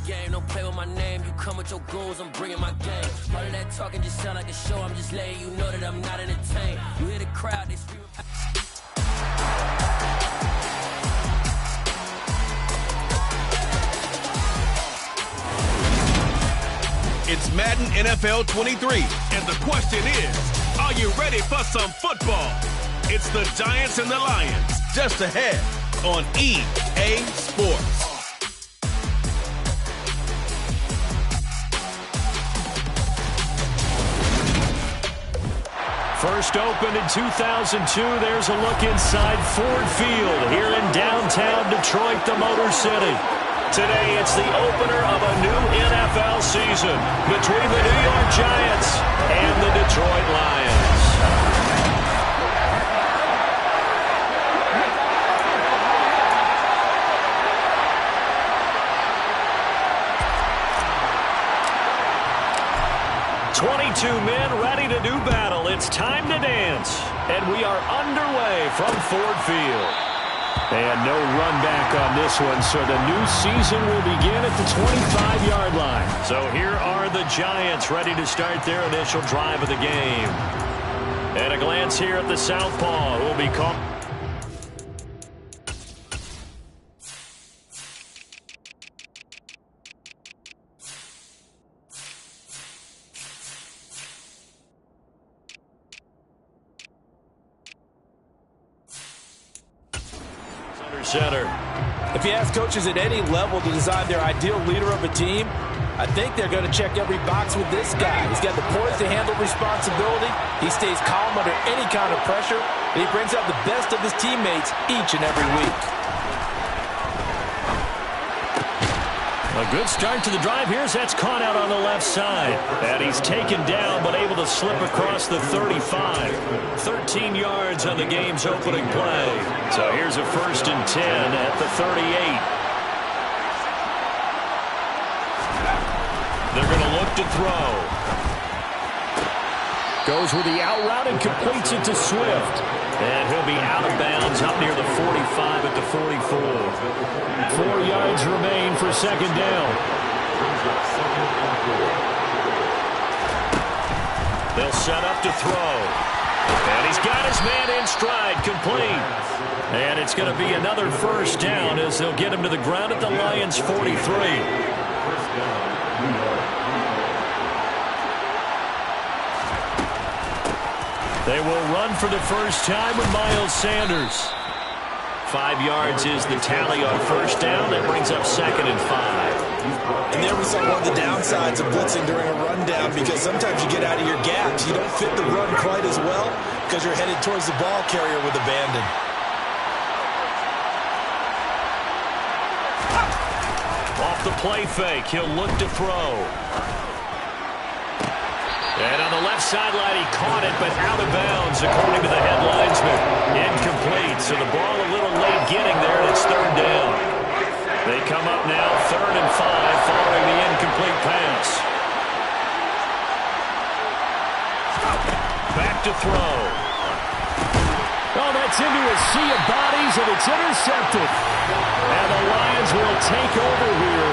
game, don't play with my name. You come with your goons, I'm bringing my game. All of that talking just sound like a show. I'm just letting you know that I'm not entertained. You hear the crowd, they scream. It's Madden NFL 23, and the question is, are you ready for some football? It's the Giants and the Lions, just ahead on EA Sports. First opened in 2002, there's a look inside Ford Field here in downtown Detroit, the Motor City. Today, it's the opener of a new NFL season between the New York Giants and the Detroit Lions. Men ready to do battle. It's time to dance. And we are underway from Ford Field. And no run back on this one, so the new season will begin at the 25-yard line. So here are the Giants ready to start their initial drive of the game. And a glance here at the southpaw, who will be called. Center. If you ask coaches at any level to design their ideal leader of a team, I think they're going to check every box with this guy. He's got the poise to handle responsibility. He stays calm under any kind of pressure, and he brings out the best of his teammates each and every week. A good start to the drive here as that's caught out on the left side. And he's taken down but able to slip across the 35. 13 yards on the game's opening play. So here's a 1st and 10 at the 38. They're going to look to throw. Goes with the out route and completes it to Swift. And he'll be out of bounds up near the 45 at the 44. 4 yards remain for second down. They'll set up to throw. And he's got his man in stride, complete. And it's going to be another first down as they'll get him to the ground at the Lions' 43. They will run for the first time with Miles Sanders. 5 yards is the tally on first down. That brings up 2nd and 5. And there we saw one of the downsides of blitzing during a rundown, because sometimes you get out of your gaps. You don't fit the run quite as well because you're headed towards the ball carrier with abandon. Off the play fake, he'll look to throw. And on the left sideline, he caught it, but out of bounds, according to the head linesman. Incomplete, so the ball a little late getting there, and it's 3rd down. They come up now, 3rd and 5, following the incomplete pass. Back to throw. Oh, that's into a sea of bodies, and it's intercepted. And the Lions will take over here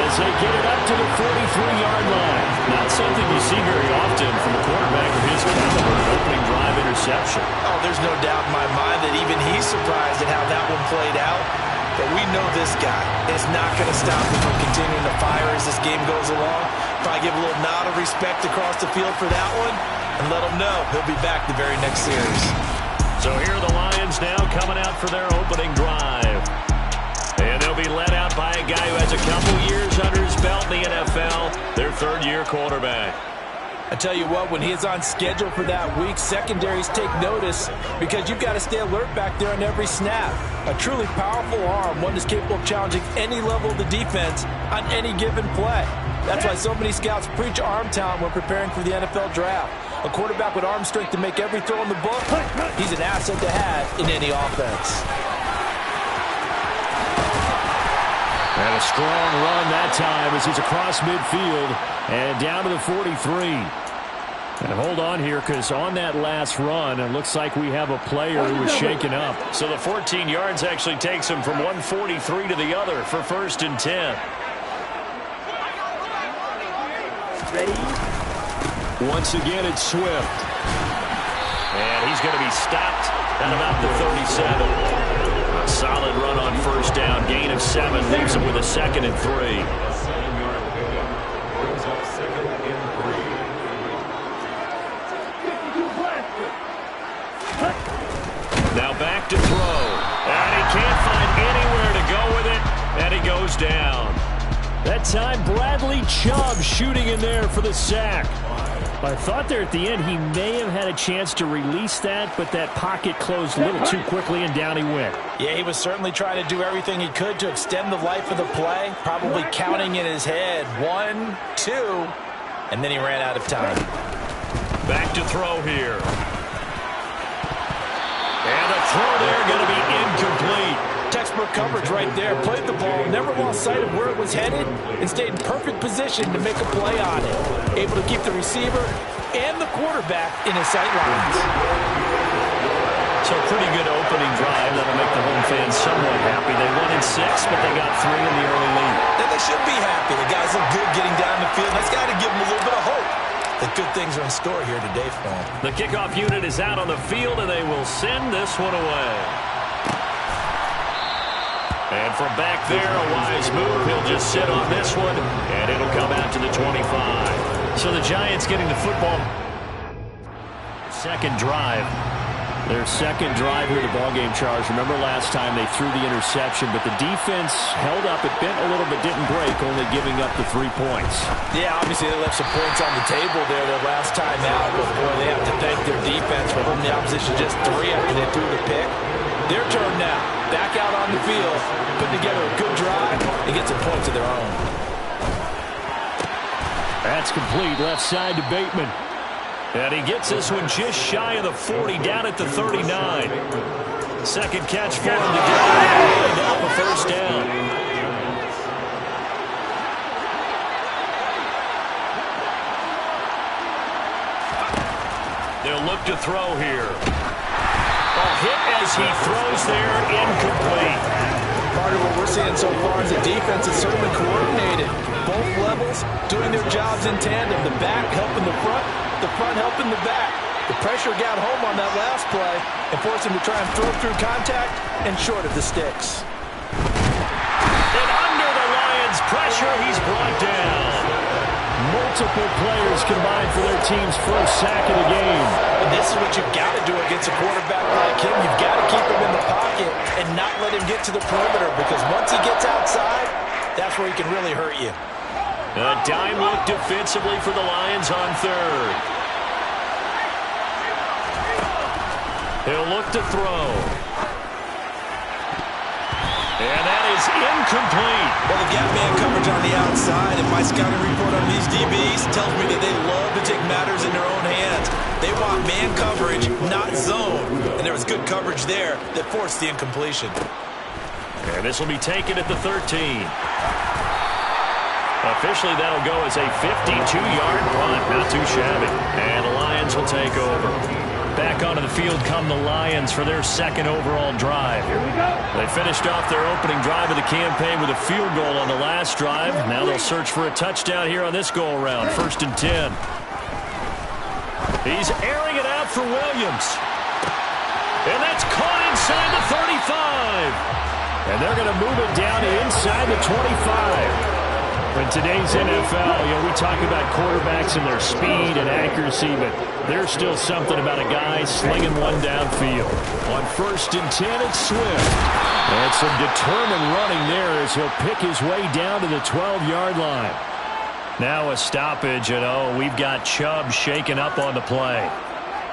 as they get it up to the 43-yard line. Not something you see very often from a quarterback of his caliber, an opening drive interception. Oh, there's no doubt in my mind that even he's surprised at how that one played out. But we know this guy is not going to stop him from continuing to fire as this game goes along. Probably give a little nod of respect across the field for that one and let him know he'll be back the very next series. So here are the Lions now coming out for their opening drive. And they'll be led out by a guy who has a couple years under his belt in the NFL, their 3rd-year quarterback. I tell you what, when he's on schedule for that week, secondaries take notice because you've got to stay alert back there on every snap. A truly powerful arm, one that's capable of challenging any level of the defense on any given play. That's why so many scouts preach arm talent when preparing for the NFL draft. A quarterback with arm strength to make every throw in the book, he's an asset to have in any offense. And a strong run that time as he's across midfield and down to the 43. And hold on here, because on that last run, it looks like we have a player who was shaken up. So the 14 yards actually takes him from 143 to the other for 1st and 10. Once again, it's Swift. And he's going to be stopped at about the 37. A solid run on first down. Gain of 7 leaves him with a 2nd and 3. Now back to throw. And he can't find anywhere to go with it. And he goes down. That time, Bradley Chubb shooting in there for the sack. I thought there at the end he may have had a chance to release that, but that pocket closed a little too quickly, and down he went. Yeah, he was certainly trying to do everything he could to extend the life of the play, probably counting in his head 1, 2, and then he ran out of time. Back to throw here. And a throw there going to be incomplete. Textbook coverage right there. Played the ball, never lost sight of where it was headed, and stayed in perfect position to make a play on it. Able to keep the receiver and the quarterback in his sight lines. So pretty good opening drive. That'll make the home fans somewhat happy. They won in 6, but they got 3 in the early lead. And they should be happy. The guys look good getting down the field. That's got to give them a little bit of hope that good things are in store here today for them. The kickoff unit is out on the field, and they will send this one away. And from back there, a wise move. He'll just sit on this one, and it'll come out to the 25. So the Giants getting the football. Second drive. Their second drive here, the ballgame charge. Remember last time they threw the interception, but the defense held up. It bent a little but didn't break, only giving up the 3 points. Yeah, obviously they left some points on the table there their last time out, but boy, they have to thank their defense for holding the opposition just 3 after they threw the pick. Their turn now. Back out on the field, putting together a good drive and get some points of their own. That's complete. Left side to Bateman. And he gets this one just shy of the 40, down at the 39. Second catch for him to get it up a first down. They'll look to throw here. Hit as he throws there, incomplete. Part of what we're seeing so far is the defense is certainly coordinated. Both levels doing their jobs in tandem. The back helping the front helping the back. The pressure got home on that last play and forced him to try and throw through contact and short of the sticks. And under the Lions' pressure, he's brought down. Multiple players combined for their team's first sack of the game. And this is what you've got to do against a quarterback like him. You've got to keep him in the pocket and not let him get to the perimeter, because once he gets outside, that's where he can really hurt you. A dime look defensively for the Lions on third. He'll look to throw. And that is incomplete. Well, the gap man coverage on the outside, and my scouting report on these DBs tells me that they love to take matters in their own hands. They want man coverage, not zone. And there was good coverage there that forced the incompletion. And this will be taken at the 13. Officially, that'll go as a 52-yard punt. Not too shabby. And the Lions will take over. Back onto the field come the Lions for their second overall drive. Here we go. They finished off their opening drive of the campaign with a field goal on the last drive. Now they'll search for a touchdown here on this go-around. 1st and 10. He's airing it out for Williams. And that's caught inside the 35. And they're going to move it down inside the 25. In today's NFL, we talk about quarterbacks and their speed and accuracy, but there's still something about a guy slinging one downfield. On 1st and 10, it's Swift. And some determined running there as he'll pick his way down to the 12-yard line. Now a stoppage, and we've got Chubb shaken up on the play.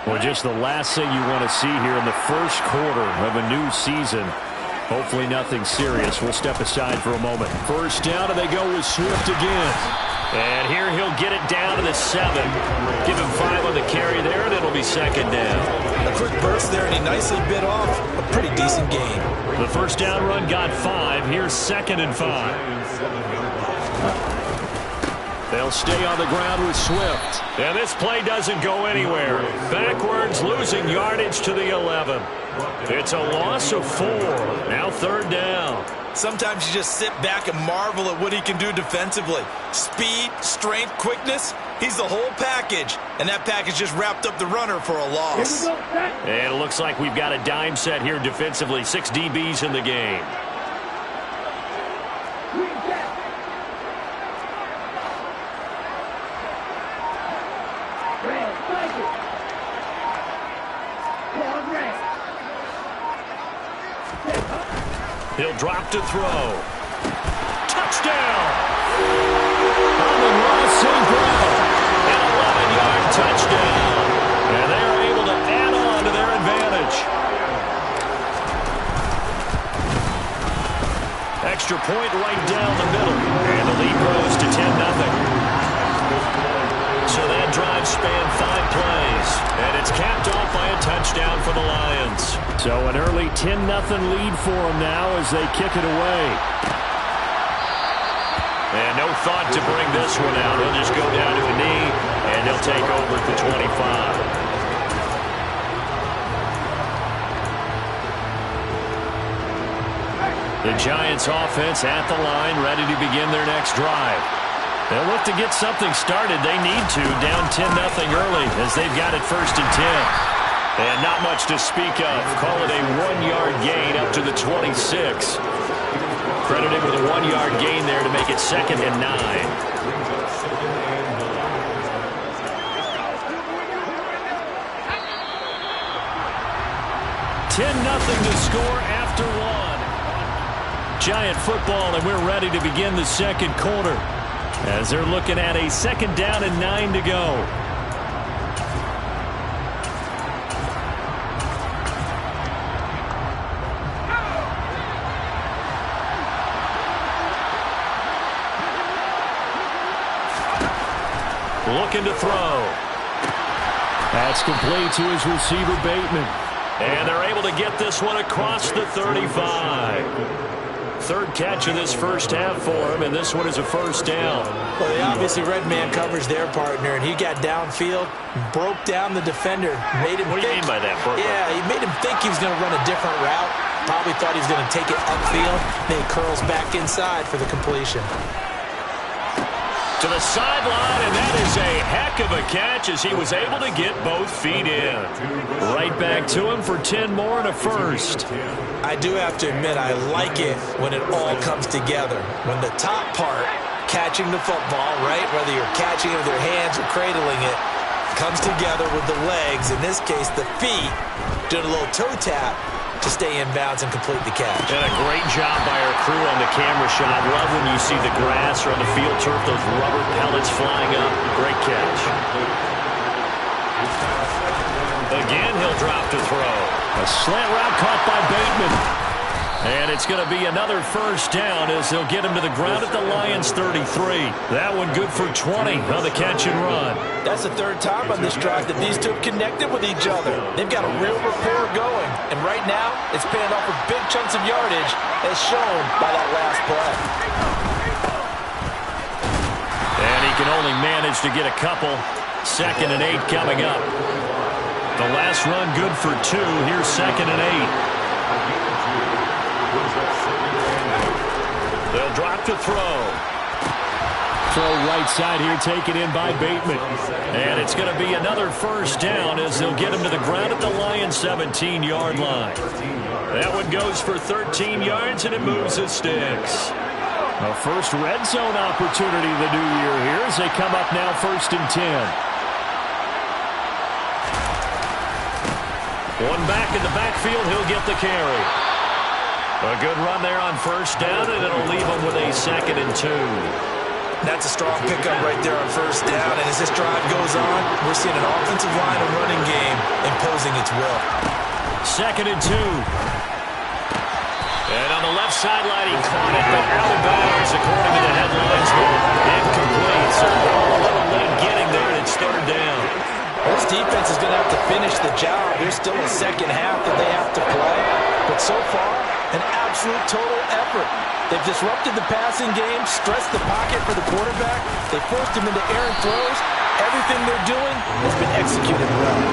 Well, just the last thing you want to see here in the first quarter of a new season. Hopefully nothing serious. We'll step aside for a moment. First down, and they go with Swift again. And here he'll get it down to the 7. Give him 5 on the carry there, and it'll be 2nd down. A quick burst there, and he nicely bit off a pretty decent gain. The first down run got 5. Here's 2nd and 5. They'll stay on the ground with Swift. And this play doesn't go anywhere. Backwards, losing yardage to the 11. It's a loss of 4. Now 3rd down. Sometimes you just sit back and marvel at what he can do defensively. Speed, strength, quickness. He's the whole package, and that package just wrapped up the runner for a loss. And it looks like we've got a dime set here defensively. 6 DBs in the game. He'll drop to throw. Touchdown! Amon-Ra St. Brown. An 11-yard touchdown. And they are able to add on to their advantage. Extra point right down the middle. And the lead grows to 10-0. So that drive spanned 5 plays. And it's capped off by a touchdown for the Lions. So an early 10-0 lead for them now as they kick it away. And no thought to bring this one out. He'll just go down to a knee, and he'll take over at the 25. The Giants offense at the line, ready to begin their next drive. They'll look to get something started. They need to, down 10-0 early as they've got it 1st and 10. And not much to speak of. Call it a 1-yard gain up to the 26. Credited with a 1-yard gain there to make it 2nd and 9. 10-0 to score after 1. Giant football, and we're ready to begin the 2nd quarter as they're looking at a 2nd down and 9 to go. Looking to throw. That's complete to his receiver, Bateman. And they're able to get this one across the 35. 3rd catch of this first half for him, and this one is a 1st down. Well, they obviously red man covers their partner, and he got downfield, broke down the defender, made him What do you mean by that, Burke? Yeah, he made him think he was going to run a different route. Probably thought he was going to take it upfield. Then he curls back inside for the completion. To the sideline, and that is a heck of a catch as he was able to get both feet in. Right back to him for 10 more and a 1st. I do have to admit, I like it when it all comes together. When the top part, catching the football, right, whether you're catching it with your hands or cradling it, comes together with the legs, in this case the feet, doing a little toe tap to stay in bounds and complete the catch. And a great job by our crew on the camera shot. Love when you see the grass or on the field turf, those rubber pellets flying up. Great catch. Again, he'll drop to throw. A slant route caught by Bateman. And it's going to be another 1st down as they'll get him to the ground at the Lions 33. That one good for 20 on the catch and run. That's the 3rd time on this drive that these two have connected with each other. They've got a real rapport going. And right now, it's paying off with big chunks of yardage as shown by that last play. And he can only manage to get a couple. 2nd and 8 coming up. The last run good for 2. Here's 2nd and 8. They'll drop to throw. Throw right side here, taken in by Bateman. And it's going to be another 1st down as they'll get him to the ground at the Lions' 17-yard line. That one goes for 13 yards, and it moves the sticks. A first red zone opportunity the new year here as they come up now 1st and 10. One back in the backfield, he'll get the carry. A good run there on 1st down, and it'll leave him with a 2nd and 2. That's a strong pickup right there on 1st down, and as this drive goes on, we're seeing an offensive line and running game imposing its will. 2nd and 2. And on the left sideline, he caught it, but out of bounds, according to the headlines. Incomplete, so ball a little late getting there, and it's 3rd down. This defense is going to have to finish the job. There's still a 2nd half that they have to play, but so far, an absolute total effort. They've disrupted the passing game, stressed the pocket for the quarterback. They forced him into errant throws. Everything they're doing has been executed well.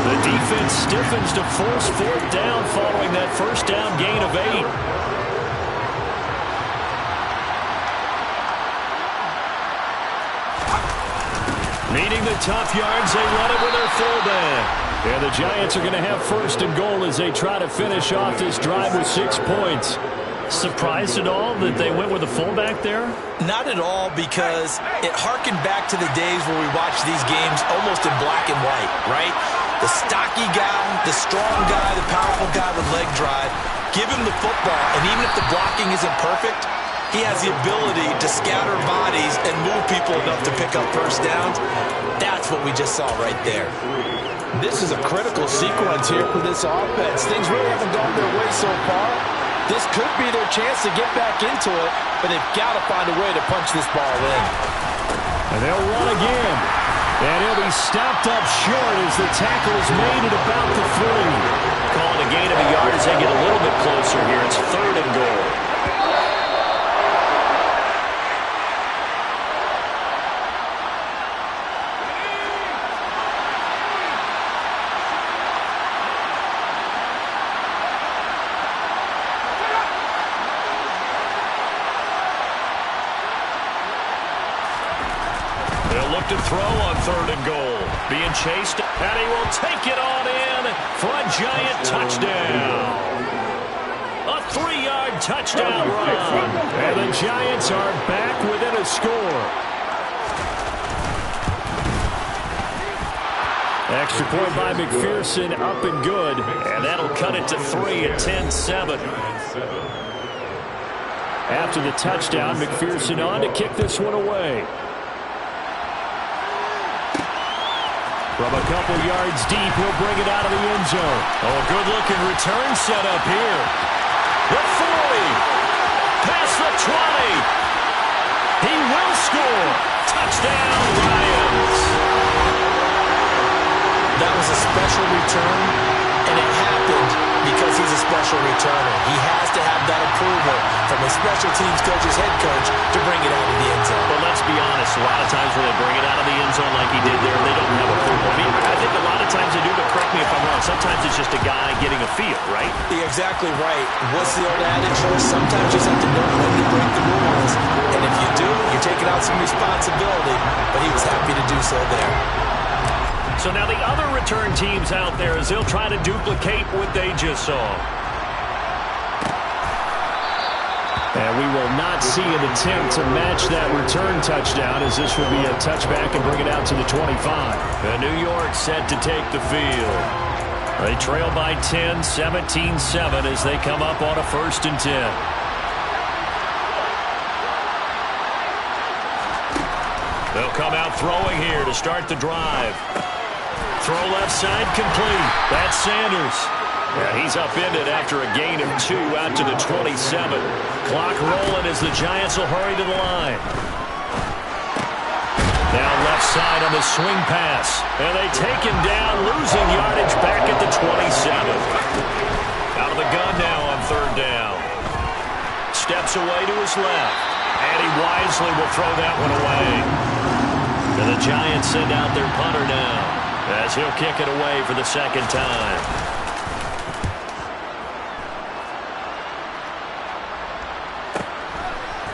The defense stiffens to force 4th down following that 1st down gain of 8. Needing the tough yards, they run it with their fullback. And the Giants are going to have first and goal as they try to finish off this drive with 6 points. Surprised at all that they went with a fullback there? Not at all, because it harkened back to the days where we watched these games almost in black and white, right? The stocky guy, the strong guy, the powerful guy with leg drive. Give him the football, and even if the blocking isn't perfect, he has the ability to scatter bodies and move people enough to pick up first downs. That's what we just saw right there. This is a critical sequence here for this offense. Things really haven't gone their way so far. This could be their chance to get back into it, but they've got to find a way to punch this ball in. And they'll run again. And he'll be stopped up short as the tackle is made at about the 3. Calling a gain of a yard as they get a little bit closer here. It's 3rd and goal. To throw on 3rd and goal. Being chased, and he will take it on in for a Giant touchdown. A 3-yard touchdown run. And the Giants are back within a score. Extra point by McPherson, up and good. And that'll cut it to 3 at 10-7. After the touchdown, McPherson on to kick this one away. From a couple yards deep, he'll bring it out of the end zone. Oh, good-looking return set up here. The 40. Past the 20. He will score. Touchdown, Lions. That was a special return, and it happened because he's a special returner. He has to have that approval from a special teams coach's head coach to bring it out of the end zone. But let's be honest, a lot of times when they bring it out of the end zone like he did there, they don't have approval. I mean, I think a lot of times they do, but correct me if I'm wrong. Sometimes it's just a guy getting a feel, right? You're exactly right. What's the old adage? Sometimes you just have to know when to break the rules. And if you do, you're taking out some responsibility. But he was happy to do so there. So now the other return teams out there as they'll try to duplicate what they just saw. And we will not see an attempt to match that return touchdown as this will be a touchback and bring it out to the 25. And New York set to take the field. They trail by 10, 17-7 as they come up on a 1st and 10. They'll come out throwing here to start the drive. Throw left side complete. That's Sanders. Yeah, he's upended after a gain of 2 out to the 27. Clock rolling as the Giants will hurry to the line. Now left side on the swing pass. And they take him down, losing yardage back at the 27. Out of the gun now on 3rd down. Steps away to his left. And he wisely will throw that one away. And the Giants send out their punter now, as he'll kick it away for the 2nd time.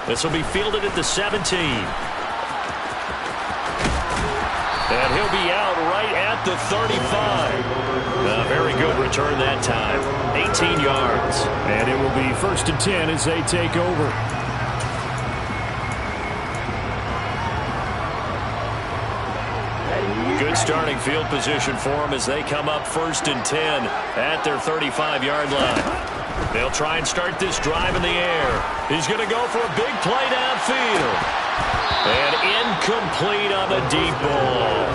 This will be fielded at the 17. And he'll be out right at the 35. A very good return that time. 18 yards. And it will be 1st and 10 as they take over. Good starting field position for them as they come up 1st and 10 at their 35-yard line. They'll try and start this drive in the air. He's going to go for a big play downfield. And incomplete on the deep ball.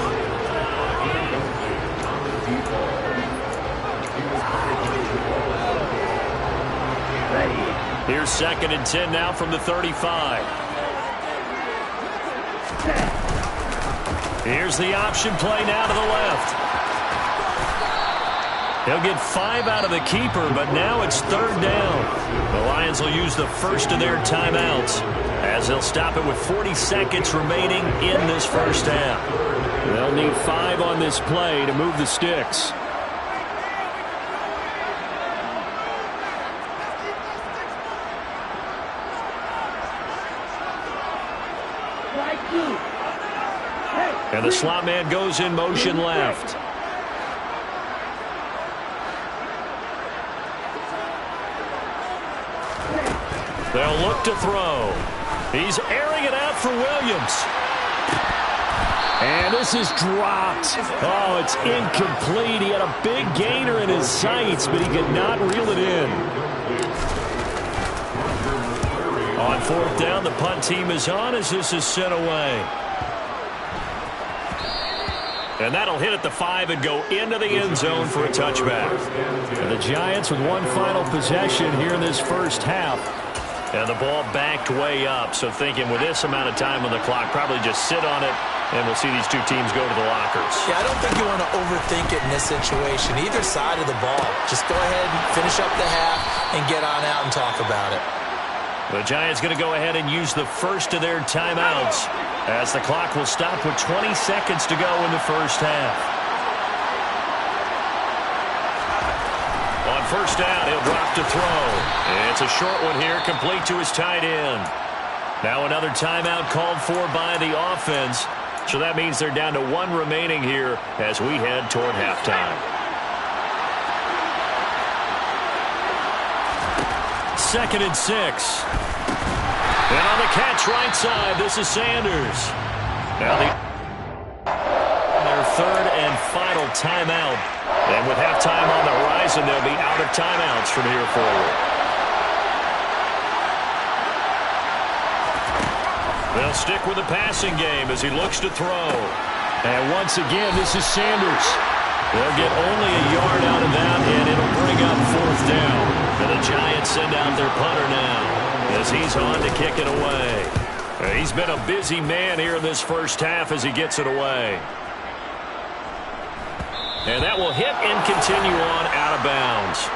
Here's 2nd and 10 now from the 35. Here's the option play now to the left. He'll get 5 out of the keeper, but now it's 3rd down. The Lions will use the first of their timeouts as they'll stop it with 40 seconds remaining in this first half. They'll need 5 on this play to move the sticks. Hey! And the slot man goes in motion left. They'll look to throw. He's airing it out for Williams. And this is dropped. Oh, it's incomplete. He had a big gainer in his sights, but he could not reel it in. On fourth down, the punt team is on as this is sent away. And that'll hit at the 5 and go into the end zone for a touchback. And the Giants with one final possession here in this first half. And the ball backed way up, so thinking with this amount of time on the clock, probably just sit on it, and we'll see these two teams go to the lockers. Yeah, I don't think you want to overthink it in this situation. Either side of the ball. Just go ahead and finish up the half and get on out and talk about it. The Giants going to go ahead and use the first of their timeouts as the clock will stop with 20 seconds to go in the first half. On first down, he'll drop to throw. It's a short one here, complete to his tight end. Now another timeout called for by the offense. So that means they're down to one remaining here as we head toward halftime. Second and 6. And on the catch right side, this is Sanders. Now their third and final timeout. And with halftime on the horizon, they'll be out of timeouts from here forward. They'll stick with the passing game as he looks to throw. And once again, this is Sanders. They'll get only a yard out of that, and it'll bring up fourth down. And the Giants send out their punter now as he's on to kick it away. He's been a busy man here in this first half as he gets it away. And that will hit and continue on out of bounds.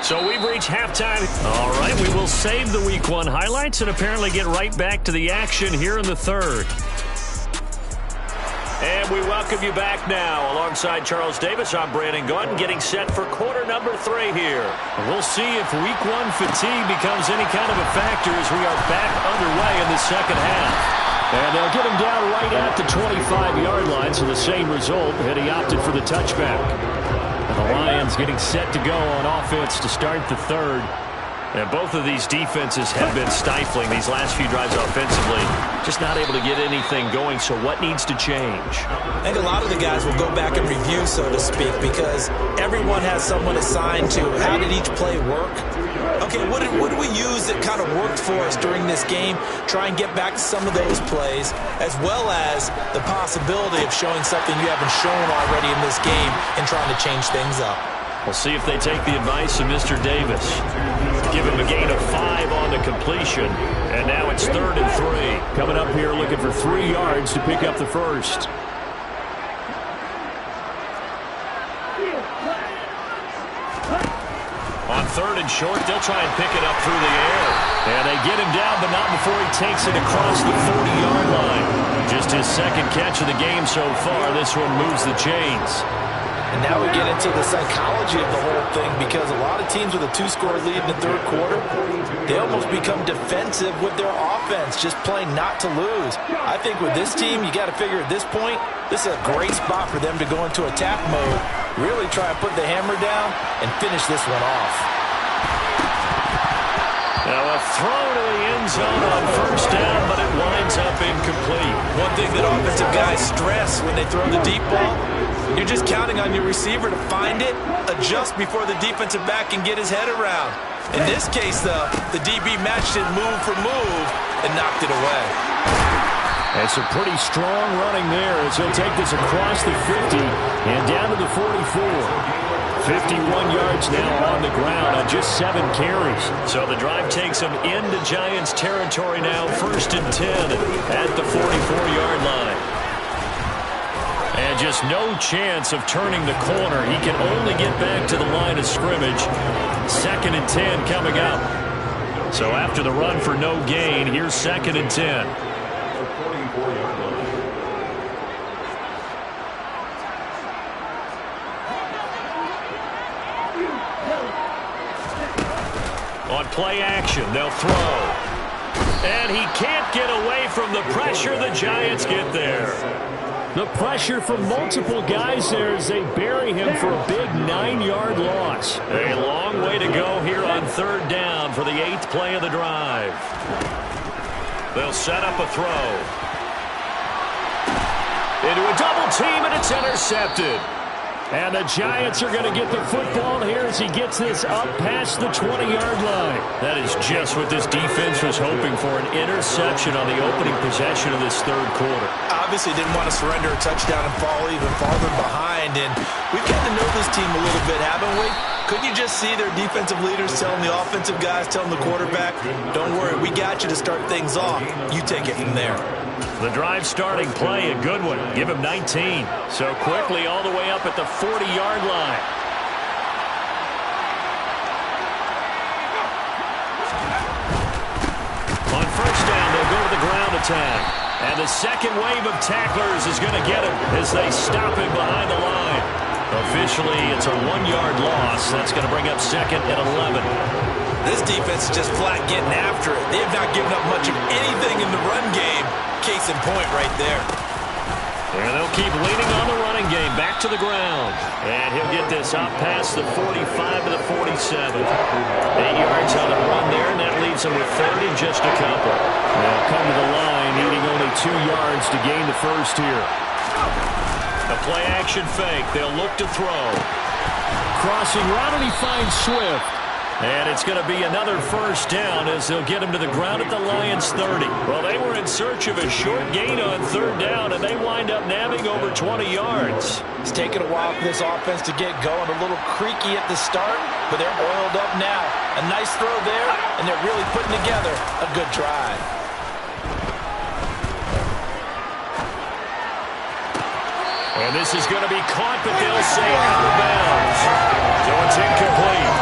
So we've reached halftime. All right, we will save the Week 1 highlights and apparently get right back to the action here in the third. And we welcome you back now. Alongside Charles Davis, I'm Brandon Gordon, getting set for quarter number 3 here. And we'll see if Week 1 fatigue becomes any kind of a factor as we are back underway in the second half. And they'll get him down right at the 25-yard line, so the same result, and he opted for the touchback. And the Lions getting set to go on offense to start the third. And both of these defenses have been stifling these last few drives offensively. Just not able to get anything going, so what needs to change? I think a lot of the guys will go back and review, so to speak, because everyone has someone assigned to how did each play work. Okay, what did we use that kind of worked for us during this game? Try and get back to some of those plays, as well as the possibility of showing something you haven't shown already in this game and trying to change things up. We'll see if they take the advice of Mr. Davis. Give him a gain of 5 on the completion. And now it's 3rd and 3. Coming up here looking for 3 yards to pick up the first. On 3rd and short, they'll try and pick it up through the air. And they get him down, but not before he takes it across the 40-yard line. Just his second catch of the game so far. This one moves the chains. And now we get into the psychology of the whole thing, because a lot of teams with a 2-score lead in the third quarter, they almost become defensive with their offense, just playing not to lose. I think with this team, you got to figure at this point, this is a great spot for them to go into attack mode, really try and put the hammer down and finish this one off. Now a throw to the end zone on first down, but it winds up incomplete. One thing that offensive guys stress when they throw the deep ball, you're just counting on your receiver to find it, adjust before the defensive back can get his head around. In this case, though, the DB matched it move for move and knocked it away. And some pretty strong running there as he'll take this across the 50 and down to the 44. 51 yards now on the ground on just 7 carries. So the drive takes him into Giants territory now, 1st and 10 at the 44-yard line. And just no chance of turning the corner. He can only get back to the line of scrimmage. 2nd and 10 coming up. So after the run for no gain, here's 2nd and 10. On play action, they'll throw. And he can't get away from the pressure. The Giants get there. The pressure from multiple guys there as they bury him for a big 9-yard loss. A long way to go here on 3rd down for the 8th play of the drive. They'll set up a throw. Into a double team, and it's intercepted. And the Giants are going to get the football here as he gets this up past the 20-yard line. That is just what this defense was hoping for, an interception on the opening possession of this 3rd quarter. Obviously didn't want to surrender a touchdown and fall even farther behind. And we've gotten to know this team a little bit, haven't we? Couldn't you just see their defensive leaders telling the offensive guys, telling the quarterback, don't worry, we got you to start things off. You take it from there. The drive starting play, a good one. Give him 19. So quickly all the way up at the 40-yard line. On 1st down, they'll go to the ground attack. And the second wave of tacklers is going to get him as they stop him behind the line. Officially, it's a 1-yard loss. That's going to bring up 2nd and 11. This defense is just flat getting after it. They have not given up much of anything in the run game. Case in point right there. And they'll keep leaning on the running game. Back to the ground. And he'll get this up past the 45 to the 47. 8 yards on the run there, and that leaves him with 3rd and just a couple. They'll come to the line, needing only 2 yards to gain the first here. A play-action fake. They'll look to throw. Crossing route, and he finds Swift. And it's going to be another 1st down as they'll get him to the ground at the Lions' 30. Well, they were in search of a short gain on 3rd down, and they wind up nabbing over 20 yards. It's taken a while for this offense to get going. A little creaky at the start, but they're oiled up now. A nice throw there, and they're really putting together a good drive. And this is going to be caught, but they'll say out of bounds. So it's incomplete.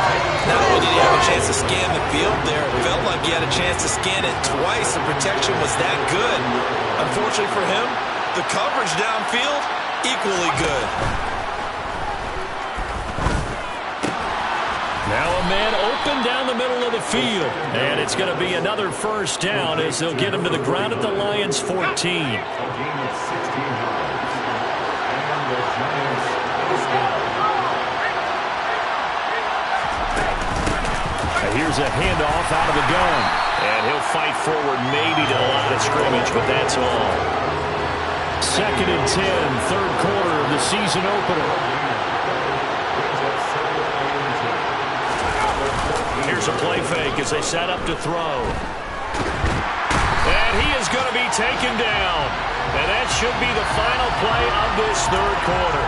Not only did he have a chance to scan the field there, it felt like he had a chance to scan it twice. The protection was that good. Unfortunately for him, the coverage downfield, equally good. Now a man open down the middle of the field. And it's going to be another 1st down as they'll get him to the ground at the Lions' 14. Here's a handoff out of the gun. And he'll fight forward maybe to the line of scrimmage, but that's all. 2nd and 10, 3rd quarter of the season opener. Here's a play fake as they set up to throw. And he is going to be taken down. And that should be the final play of this 3rd quarter.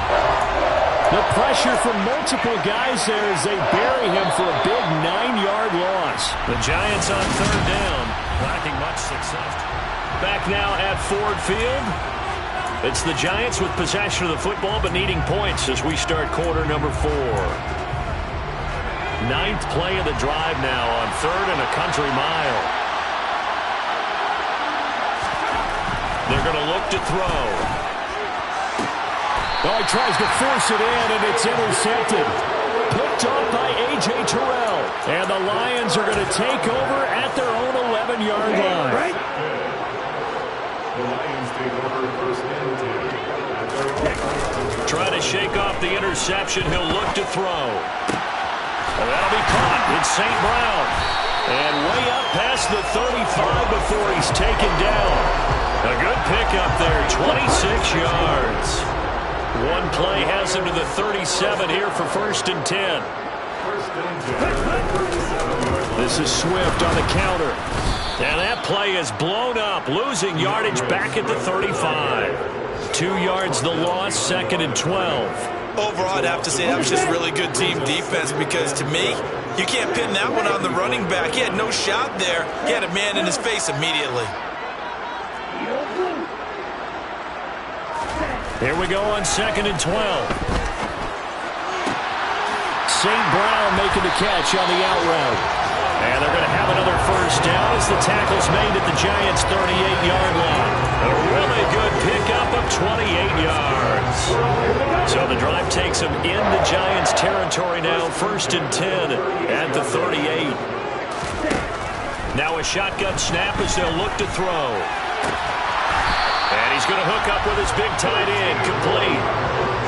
The pressure from multiple guys there as they bury him for a big 9-yard loss. The Giants on 3rd down, lacking much success. Back now at Ford Field. It's the Giants with possession of the football but needing points as we start quarter number 4. 9th play of the drive now on 3rd and a country mile. They're going to look to throw. Oh, he tries to force it in, and it's intercepted. Picked off by A.J. Terrell. And the Lions are going to take over at their own 11-yard line. Right. The Lions take over 1st and 10. Trying to shake off the interception. He'll look to throw. And that'll be caught. It's St. Brown. And way up past the 35 before he's taken down. A good pickup there, 26 yards. One play has him to the 37 here for 1st and 10. This is Swift on the counter. And that play is blown up, losing yardage back at the 35. 2 yards the loss, 2nd and 12. Overall, I'd have to say that was just really good team defense because, to me, you can't pin that one on the running back. He had no shot there. He had a man in his face immediately. Here we go on 2nd and 12. St. Brown making the catch on the out route. And they're going to have another 1st down as the tackle's made at the Giants' 38-yard line. A really good pickup of 28 yards. So the drive takes them in the Giants' territory now, 1st and 10 at the 38. Now a shotgun snap as they'll look to throw. And he's going to hook up with his big tight end, complete.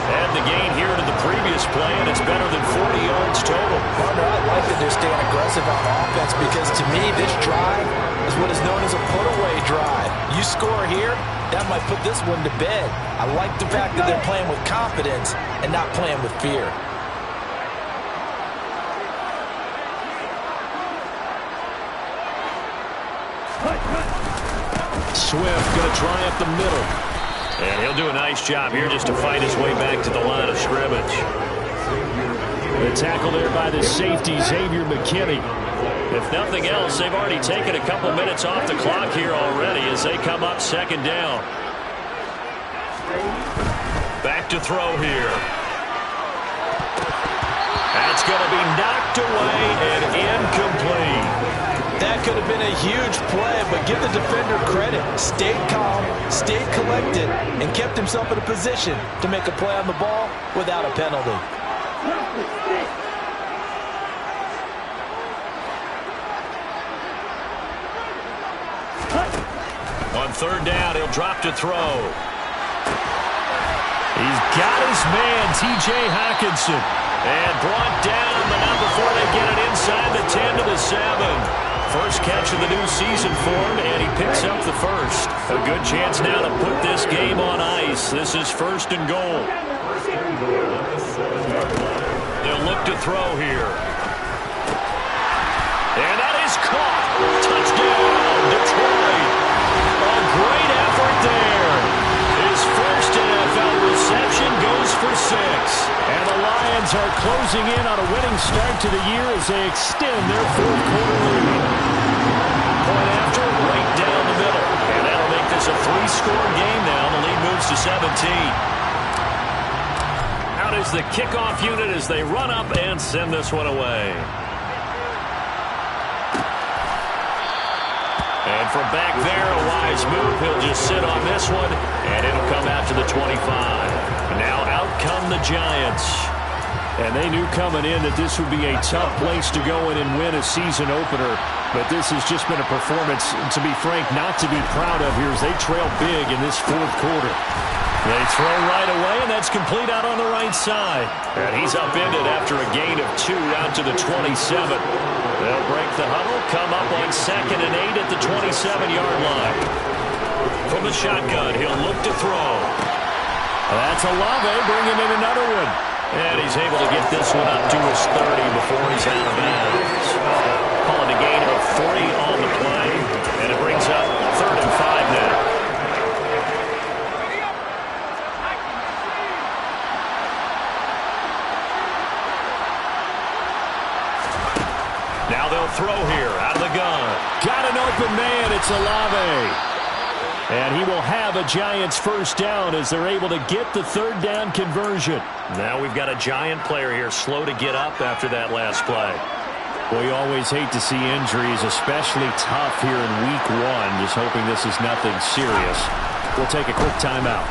And the gain here to the previous play, and it's better than 40 yards total. Partner, I like that they're staying aggressive on offense because to me, this drive is what is known as a put-away drive. You score here, that might put this one to bed. I like the fact that they're playing with confidence and not playing with fear. Swift going to try up the middle. And he'll do a nice job here just to fight his way back to the line of scrimmage. The tackle there by the safety, Xavier McKinney. If nothing else, they've already taken a couple minutes off the clock here already as they come up second down. Back to throw here. That's going to be knocked away and incomplete. That could have been a huge play, but give the defender credit. Stayed calm, stayed collected, and kept himself in a position to make a play on the ball without a penalty. On third down, he'll drop to throw. He's got his man, T.J. Hockenson. And brought down, but not before they get it inside the 10 to the 7. First catch of the new season for him, and he picks up the first. A good chance now to put this game on ice. This is first and goal. They'll look to throw here. And that is caught. Touchdown, Detroit. A great effort there. His first NFL reception goes for 6. And the Lions are closing in on a winning start to the year as they extend their fourth quarter lead. Point after, right down the middle. And that'll make this a 3-score game now. The lead moves to 17. Out is the kickoff unit as they run up and send this one away. And from back there, a wise move. He'll just sit on this one, and it'll come out to the 25. Now out come the Giants. And they knew coming in that this would be a tough place to go in and win a season opener. But this has just been a performance, to be frank, not to be proud of here as they trail big in this fourth quarter. They throw right away, and that's complete out on the right side. And he's upended after a gain of 2 out to the 27. They'll break the huddle, come up on 2nd and 8 at the 27-yard line. From the shotgun, he'll look to throw. That's Olave bringing in another one. And he's able to get this one up to his 30 before he's out of bounds. Calling a gain of 3 on the play. And it brings up 3rd and 5 now. Now they'll throw here out of the gun. Got an open man. It's Olave. And he will have a Giants first down as they're able to get the 3rd down conversion. Now we've got a Giant player here slow to get up after that last play. We always hate to see injuries, especially tough here in week 1. Just hoping this is nothing serious. We'll take a quick timeout.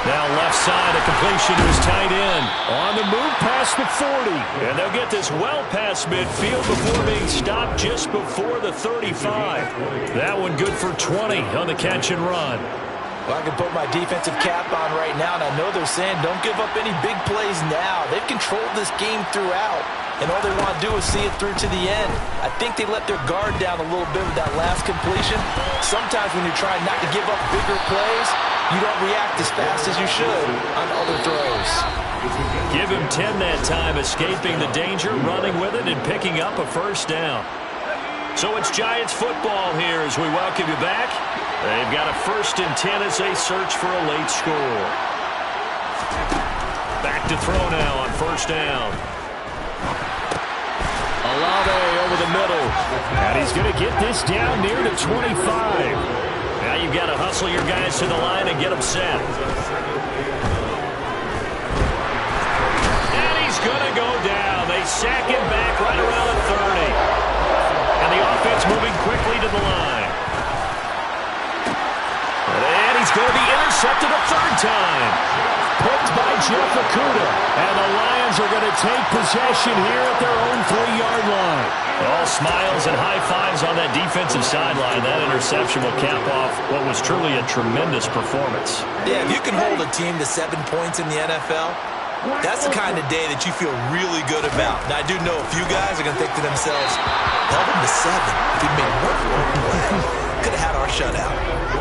Now left side, a completion to his tight end. On the move past the 40. And they'll get this well past midfield before being stopped just before the 35. That one good for 20 on the catch and run. Well, I can put my defensive cap on right now, and I know they're saying don't give up any big plays now. They've controlled this game throughout, and all they want to do is see it through to the end. I think they let their guard down a little bit with that last completion. Sometimes when you're trying not to give up bigger plays, you don't react as fast as you should on other throws. Give him 10 that time, escaping the danger, running with it, and picking up a first down. So it's Giants football here as we welcome you back. They've got a 1st and 10 as they search for a late score. Back to throw now on 1st down. Olave over the middle. And he's going to get this down near the 25. Now you've got to hustle your guys to the line and get them set. And he's going to go down. They sack him back right around the 30. And the offense moving quickly to the line. And he's going to be intercepted a 3rd time. Picked by Jeff Okudah. And the Lions are going to take possession here at their own 3-yard line. All smiles and high fives guys, on that defensive sideline, that interception will cap off what was truly a tremendous performance. Yeah, if you can hold a team to 7 points in the NFL, that's the kind of day that you feel really good about. Now, I do know a few guys are going to think to themselves, held him to 7. If he'd made one play, could have had our shutout.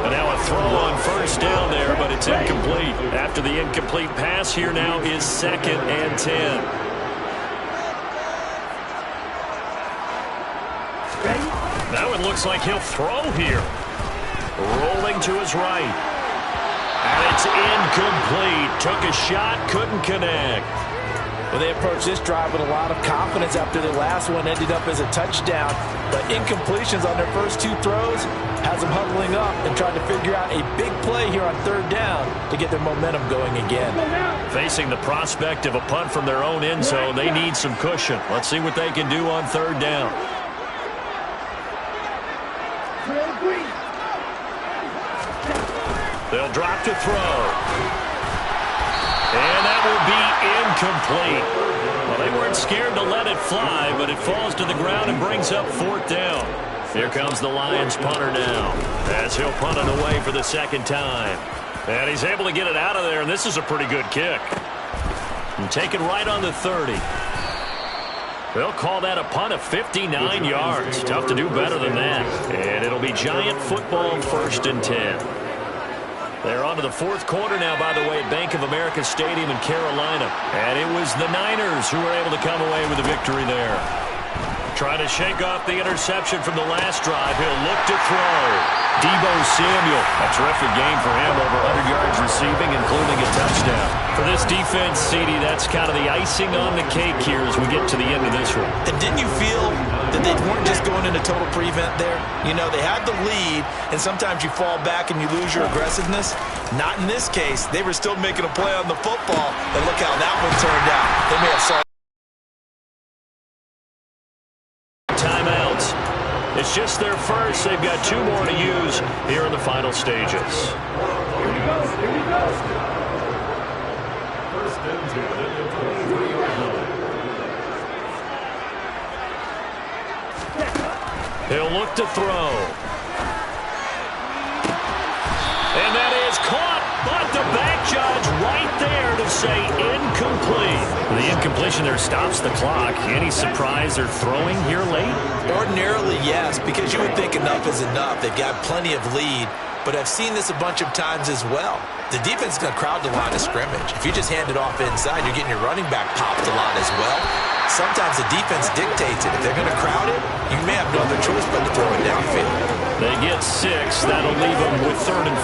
And now a throw on first down there, but it's incomplete. After the incomplete pass, here now is 2nd and 10. Now it looks like he'll throw here. Rolling to his right. And it's incomplete. Took a shot, couldn't connect. Well, they approached this drive with a lot of confidence after the last one ended up as a touchdown. But incompletions on their first 2 throws has them huddling up and trying to figure out a big play here on 3rd down to get their momentum going again. Facing the prospect of a punt from their own end zone, they need some cushion. Let's see what they can do on 3rd down. They'll drop to throw. And that will be incomplete. Well, they weren't scared to let it fly, but it falls to the ground and brings up 4th down. Here comes the Lions punter now, as he'll punt it away for the 2nd time. And he's able to get it out of there, and this is a pretty good kick. And take it right on the 30. They'll call that a punt of 59 yards. Tough to do better than that. And it'll be Giant football, 1st and 10. They're on to the 4th quarter now, by the way, at Bank of America Stadium in Carolina. And it was the Niners who were able to come away with a victory there. Trying to shake off the interception from the last drive. He'll look to throw. Deebo Samuel, a terrific game for him, over 100 yards receiving, including a touchdown. For this defense, CD, that's kind of the icing on the cake here as we get to the end of this one. And didn't you feel that they weren't just going into total prevent there? You know, they had the lead, and sometimes you fall back and you lose your aggressiveness. Not in this case. They were still making a play on the football, and look how that one turned out. They may have saw timeouts. It's just their first. They've got 2 more to use here in the final stages. Here we go. First and 10 at the 23-yard line. He'll look to throw. And that is caught, but the back judge right there to say incomplete. The incompletion there stops the clock. Any surprise they're throwing here late? Ordinarily, yes, because you would think enough is enough. They've got plenty of lead, but I've seen this a bunch of times as well. The defense is going to crowd the line of scrimmage. If you just hand it off inside, you're getting your running back popped a lot as well. Sometimes the defense dictates it. If they're going to crowd it, you may have no other choice but to throw it downfield. They get 6. That'll leave them with 3rd and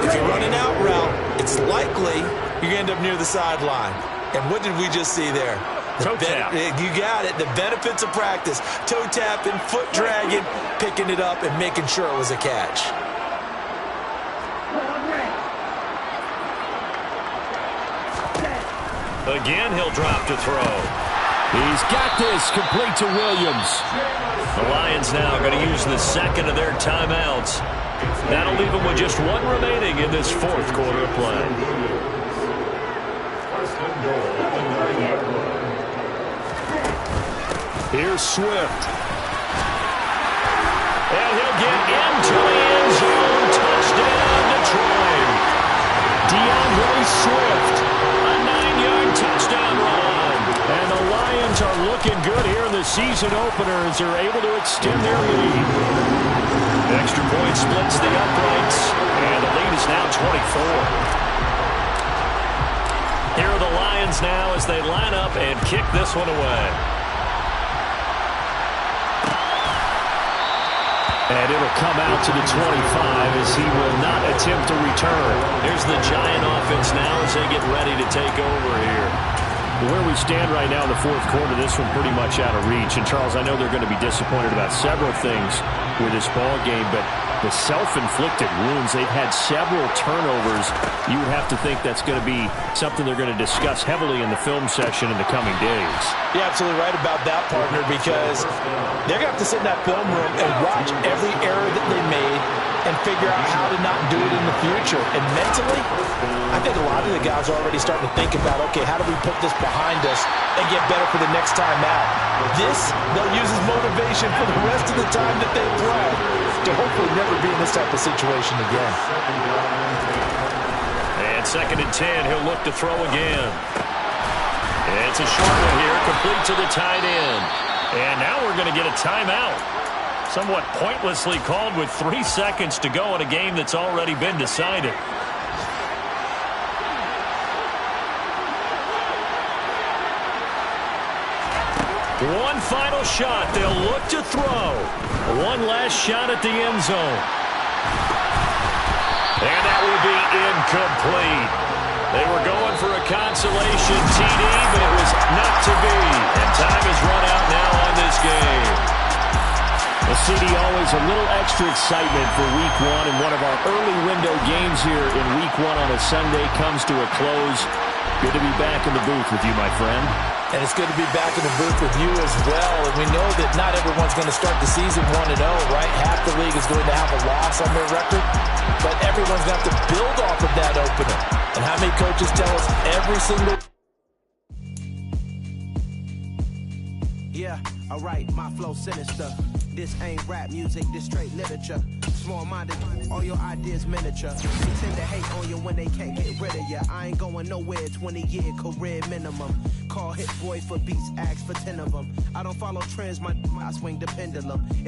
4. If you run an out route, it's likely you're going to end up near the sideline. And what did we just see there? Toe tap. You got it. The benefits of practice. Toe tapping, foot dragging, picking it up, and making sure it was a catch. Again, he'll drop to throw. He's got this, complete to Williams. The Lions now going to use the 2nd of their timeouts. That'll leave them with just 1 remaining in this 4th quarter of play. Here's Swift. And he'll get into the end zone. Touchdown, Detroit. DeAndre Swift, a 9-yard touchdown run. And the Lions are looking good here in the season opener as they're able to extend their lead. The extra point splits the uprights, and the lead is now 24. Here are the Lions now as they line up and kick this one away. And it'll come out to the 25 as he will not attempt to return. Here's the Giant offense now as they get ready to take over here. Where we stand right now in the 4th quarter, this one pretty much out of reach. And, Charles, I know they're going to be disappointed about several things with this ball game, but the self-inflicted wounds, they've had several turnovers. You would have to think that's going to be something they're going to discuss heavily in the film session in the coming days. You're absolutely right about that, partner, because they're going to have to sit in that film room and watch every error that they made, and figure out how to not do it in the future. And mentally, I think a lot of the guys are already starting to think about, okay, how do we put this behind us and get better for the next time out? This, they'll use as motivation for the rest of the time that they play to hopefully never be in this type of situation again. And 2nd and 10, he'll look to throw again. It's a short one here, complete to the tight end. And now we're going to get a timeout. Somewhat pointlessly called with 3 seconds to go in a game that's already been decided. One final shot. They'll look to throw. One last shot at the end zone. And that will be incomplete. They were going for a consolation TD, but it was not to be. And time is run out now on this game. The CD, always a little extra excitement for Week 1, and one of our early window games here in Week 1 on a Sunday comes to a close. Good to be back in the booth with you, my friend. And it's good to be back in the booth with you as well. And we know that not everyone's going to start the season 1-0, right? Half the league is going to have a loss on their record. But everyone's going to have to build off of that opener. And how many coaches tell us every single... Yeah, alright, my flow sinister. This ain't rap music, this straight literature. Small-minded, all your ideas miniature. They tend to hate on you when they can't get rid of you. I ain't going nowhere, 20-year career minimum. Call Hit Boy for beats, ask for 10 of them. I don't follow trends, I swing the pendulum.